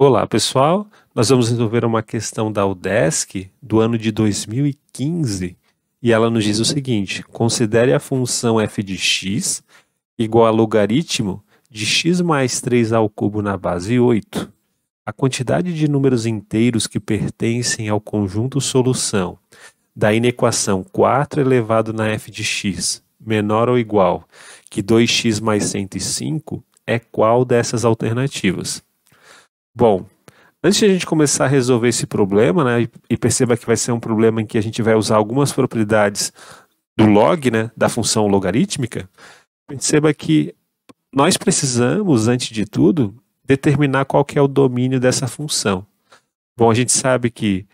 Olá, pessoal. Nós vamos resolver uma questão da UDESC do ano de 2015 e ela nos diz o seguinte: considere a função f de x igual a logaritmo de x mais 3 ao cubo na base 8. A quantidade de números inteiros que pertencem ao conjunto solução da inequação 4 elevado na f de x menor ou igual que 2x mais 105 é qual dessas alternativas? Bom, antes de a gente começar a resolver esse problema, né, e perceba que vai ser um problema em que a gente vai usar algumas propriedades do log, né, da função logarítmica, perceba que nós precisamos, antes de tudo, determinar qual que é o domínio dessa função. Bom, a gente sabe que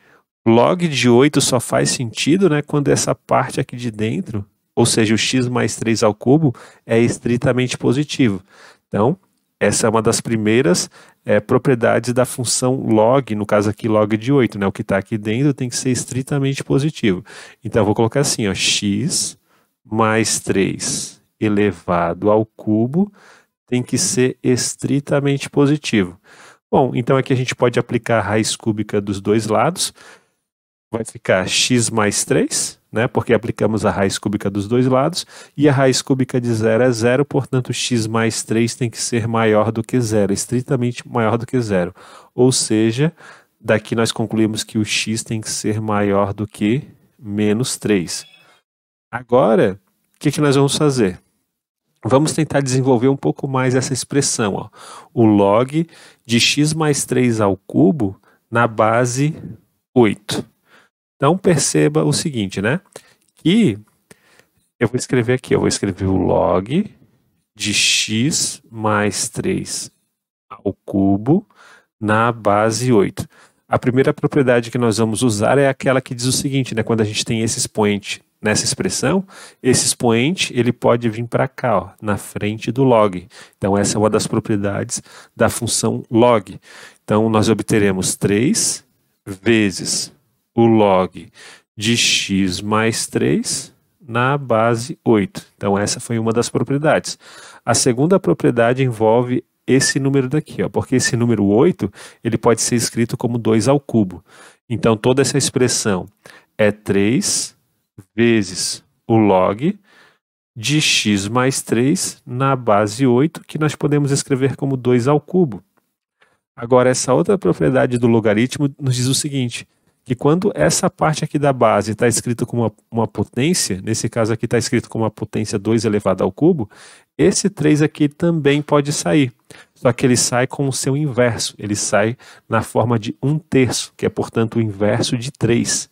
log de 8 só faz sentido, né, quando essa parte aqui de dentro, ou seja, o x mais 3 ao cubo, é estritamente positivo. Então, essa é uma das primeiras propriedades da função log, no caso aqui log de 8, né? O que está aqui dentro tem que ser estritamente positivo. Então, eu vou colocar assim, ó, x mais 3 elevado ao cubo tem que ser estritamente positivo. Bom, então aqui a gente pode aplicar a raiz cúbica dos dois lados. Vai ficar x mais 3, né, porque aplicamos a raiz cúbica dos dois lados, e a raiz cúbica de 0 é 0, portanto x mais 3 tem que ser maior do que 0, estritamente maior do que 0. Ou seja, daqui nós concluímos que o x tem que ser maior do que menos 3. Agora, o que nós vamos fazer? Vamos tentar desenvolver um pouco mais essa expressão, ó. O log de x mais 3 ao cubo na base 8. Então, perceba o seguinte, né? Que eu vou escrever aqui, eu vou escrever o log de x mais 3 ao cubo na base 8. A primeira propriedade que nós vamos usar é aquela que diz o seguinte, né? Quando a gente tem esse expoente nessa expressão, esse expoente ele pode vir para cá, ó, na frente do log. Então, essa é uma das propriedades da função log. Então, nós obteremos 3 vezes o log de x mais 3 na base 8. Então, essa foi uma das propriedades. A segunda propriedade envolve esse número daqui, ó, porque esse número 8 ele pode ser escrito como 2 ao cubo. Então, toda essa expressão é 3 vezes o log de x mais 3 na base 8, que nós podemos escrever como 2 ao cubo. Agora, essa outra propriedade do logaritmo nos diz o seguinte, que quando essa parte aqui da base está escrita como uma potência, nesse caso aqui está escrito como uma potência 2 elevado ao cubo, esse 3 aqui também pode sair. Só que ele sai com o seu inverso, ele sai na forma de 1/3, que é, portanto, o inverso de 3.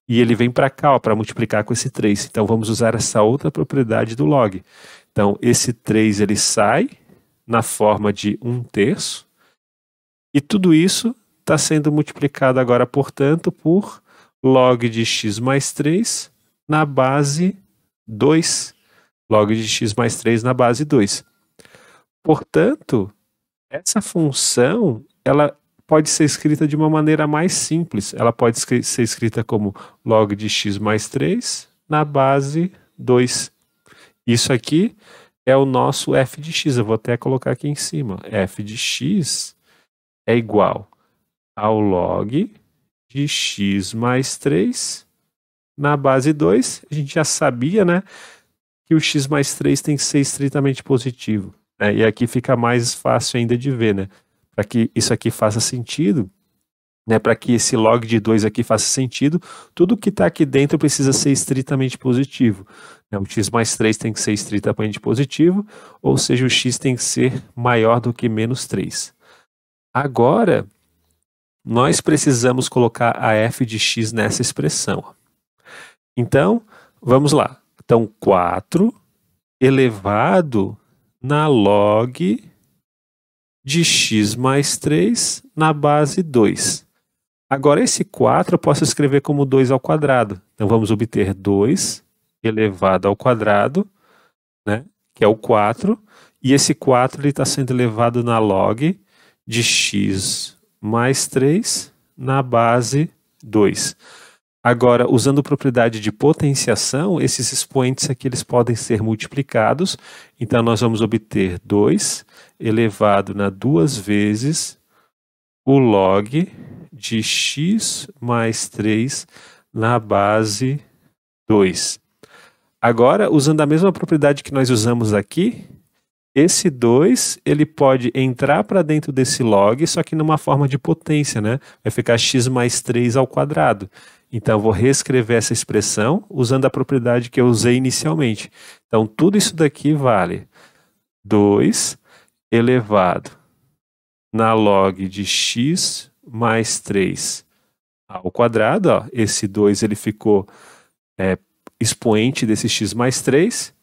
E ele vem para cá para multiplicar com esse 3. Então, vamos usar essa outra propriedade do log. Então, esse 3 ele sai na forma de 1/3, e tudo isso está sendo multiplicado agora, portanto, por log de x mais 3 na base 2. Log de x mais 3 na base 2. Portanto, essa função ela pode ser escrita de uma maneira mais simples. Ela pode ser escrita como log de x mais 3 na base 2. Isso aqui é o nosso f de x. Eu vou até colocar aqui em cima. F de x é igual ao log de x mais 3 na base 2. A gente já sabia, né, que o x mais 3 tem que ser estritamente positivo. Né? E aqui fica mais fácil ainda de ver, né? Para que isso aqui faça sentido, né, para que esse log de 2 aqui faça sentido, tudo que está aqui dentro precisa ser estritamente positivo. Né? O x mais 3 tem que ser estritamente positivo, ou seja, o x tem que ser maior do que menos 3. Agora, nós precisamos colocar a f de x nessa expressão. Então, vamos lá. Então, 4 elevado na log de x mais 3 na base 2. Agora, esse 4 eu posso escrever como 2 ao quadrado. Então, vamos obter 2 elevado ao quadrado, né, que é o 4, e esse 4 está sendo elevado na log de x mais 3 na base 2. Agora, usando propriedade de potenciação, esses expoentes aqui eles podem ser multiplicados. Então, nós vamos obter 2 elevado na 2 vezes o log de x mais 3 na base 2. Agora, usando a mesma propriedade que nós usamos aqui, esse 2 ele pode entrar para dentro desse log, só que numa forma de potência, né? Vai ficar x mais 3 ao quadrado. Então, eu vou reescrever essa expressão usando a propriedade que eu usei inicialmente. Então, tudo isso daqui vale 2 elevado na log de x mais 3 ao quadrado. Ó. Esse 2 ele ficou expoente desse x mais 3.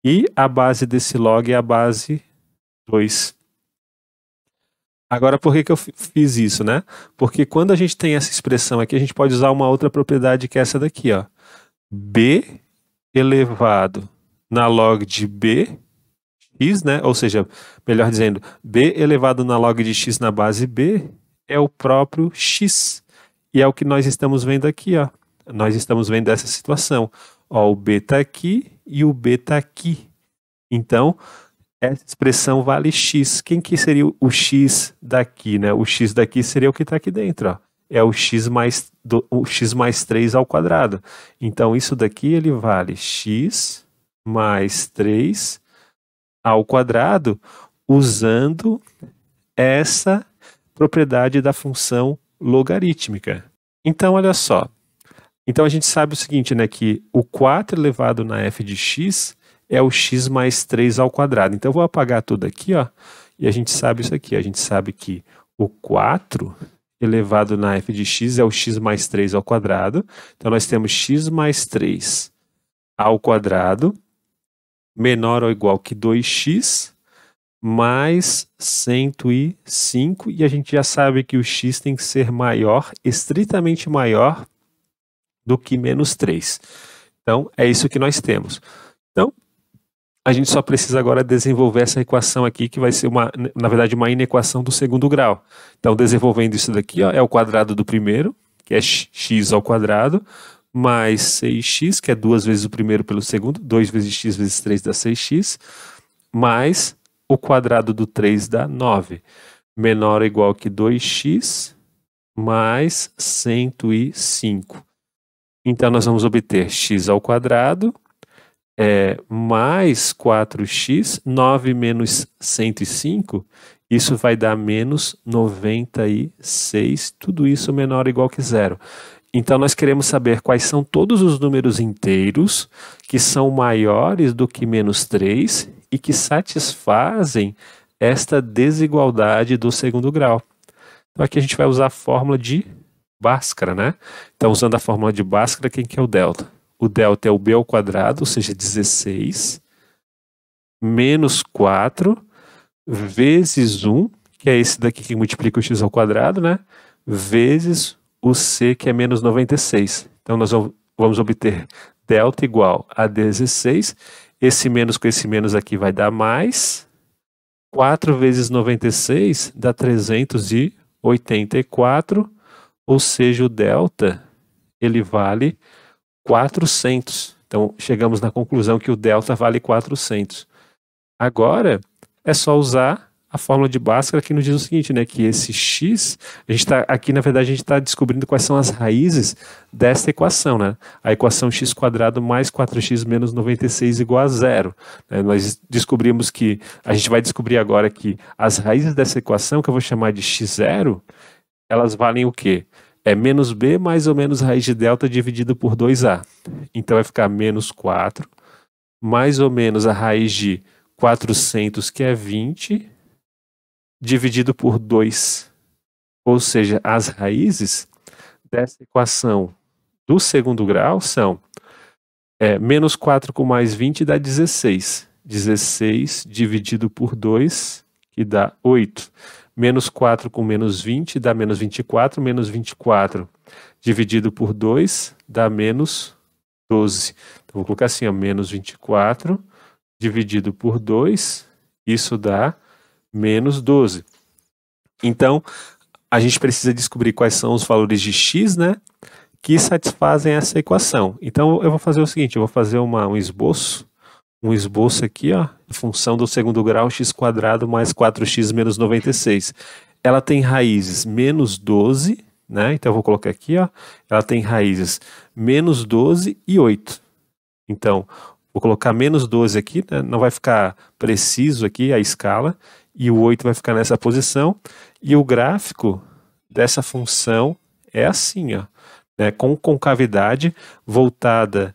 E a base desse log é a base 2. Agora, por que eu fiz isso, né? Porque quando a gente tem essa expressão aqui, a gente pode usar uma outra propriedade que é essa daqui, ó. B elevado na log de b, x, né? Ou seja, melhor dizendo, b elevado na log de x na base b é o próprio x. E é o que nós estamos vendo aqui, ó. Nós estamos vendo essa situação. Ó, o b está aqui e o b está aqui. Então, essa expressão vale x. Quem que seria o x daqui, né? O x daqui seria o que está aqui dentro, ó. É o x mais 3 ao quadrado. Então, isso daqui ele vale x mais 3 ao quadrado usando essa propriedade da função logarítmica. Então, olha só. Então, a gente sabe o seguinte, né? Que o 4 elevado na f de x é o x mais 3 ao quadrado. Então, eu vou apagar tudo aqui, ó. E a gente sabe isso aqui. A gente sabe que o 4 elevado na f de x é o x mais 3 ao quadrado. Então, nós temos x mais 3 ao quadrado menor ou igual que 2x mais 105. E a gente já sabe que o x tem que ser maior, estritamente maior, do que menos 3. Então, é isso que nós temos. Então, a gente só precisa agora desenvolver essa equação aqui, que vai ser, na verdade, uma inequação do segundo grau. Então, desenvolvendo isso daqui, ó, é o quadrado do primeiro, que é x ao quadrado, mais 6x, que é 2 vezes o primeiro pelo segundo, 2 vezes x vezes 3 dá 6x, mais o quadrado do 3 dá 9, menor ou igual que 2x mais 105. Então, nós vamos obter x ao quadrado mais 4x, 9 menos 105, isso vai dar menos 96, tudo isso menor ou igual que zero. Então, nós queremos saber quais são todos os números inteiros que são maiores do que menos 3 e que satisfazem esta desigualdade do segundo grau. Então, aqui a gente vai usar a fórmula de Bhaskara, né? Então, usando a fórmula de Bhaskara, quem que é o delta? O delta é o b ao quadrado, ou seja, 16, menos 4, vezes 1, que é esse daqui que multiplica o x ao quadrado, né? Vezes o c, que é menos 96. Então, nós vamos obter delta igual a 16. Esse menos com esse menos aqui vai dar mais. 4 vezes 96 dá 384. Ou seja, o delta, ele vale 400. Então, chegamos na conclusão que o delta vale 400. Agora, é só usar a fórmula de Bhaskara que nos diz o seguinte, né? Que esse x, aqui na verdade a gente está descobrindo quais são as raízes desta equação, né? A equação x² mais 4x menos 96 igual a zero. Nós descobrimos que, a gente vai descobrir agora que as raízes dessa equação, que eu vou chamar de x0, elas valem o quê? É menos b mais ou menos raiz de delta dividido por 2a. Então vai ficar menos 4, mais ou menos a raiz de 400, que é 20, dividido por 2. Ou seja, as raízes dessa equação do segundo grau são menos 4 com mais 20 dá 16. 16 dividido por 2, que dá 8. Menos 4 com menos 20 dá menos 24. Menos 24 dividido por 2 dá menos 12. Então, vou colocar assim, ó, menos 24 dividido por 2, isso dá menos 12. Então, a gente precisa descobrir quais são os valores de x, né, que satisfazem essa equação. Então, eu vou fazer o seguinte, eu vou fazer um esboço aqui, ó, função do segundo grau x² mais 4x menos 96. ela tem raízes menos 12, né? Então eu vou colocar aqui, ó, ela tem raízes menos 12 e 8. Então, vou colocar menos 12 aqui, né? Não vai ficar preciso aqui a escala, e o 8 vai ficar nessa posição, e o gráfico dessa função é assim, ó, né? Com concavidade voltada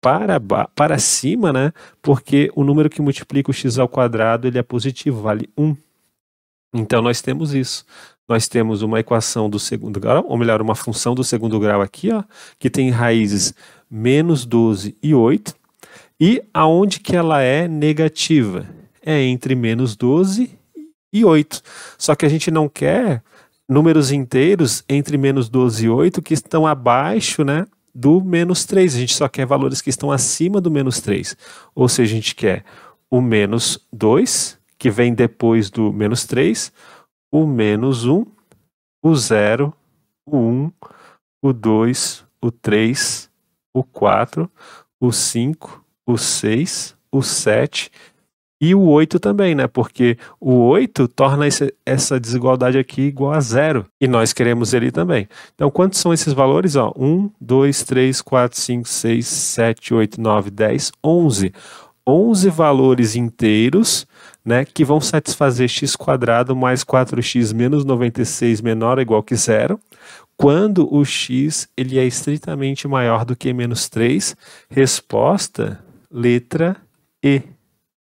para cima, né? Porque o número que multiplica o x ao quadrado ele é positivo, vale 1. Então nós temos isso. Nós temos uma equação do segundo grau, ou melhor, uma função do segundo grau aqui, ó, que tem raízes menos 12 e 8. E aonde que ela é negativa? É entre menos 12 e 8. Só que a gente não quer números inteiros entre menos 12 e 8 que estão abaixo, né, do menos 3. A gente só quer valores que estão acima do menos 3. Ou seja, a gente quer o menos 2, que vem depois do menos 3, o menos 1, o 0, o 1, o 2, o 3, o 4, o 5, o 6, o 7 e o 8 também, né? Porque o 8 torna essa desigualdade aqui igual a 0. E nós queremos ele também. Então, quantos são esses valores? 1, 2, 3, 4, 5, 6, 7, 8, 9, 10, 11. 11 valores inteiros, né, que vão satisfazer x² mais 4x menos 96 menor ou igual que 0, quando o x ele é estritamente maior do que menos 3. Resposta, letra E.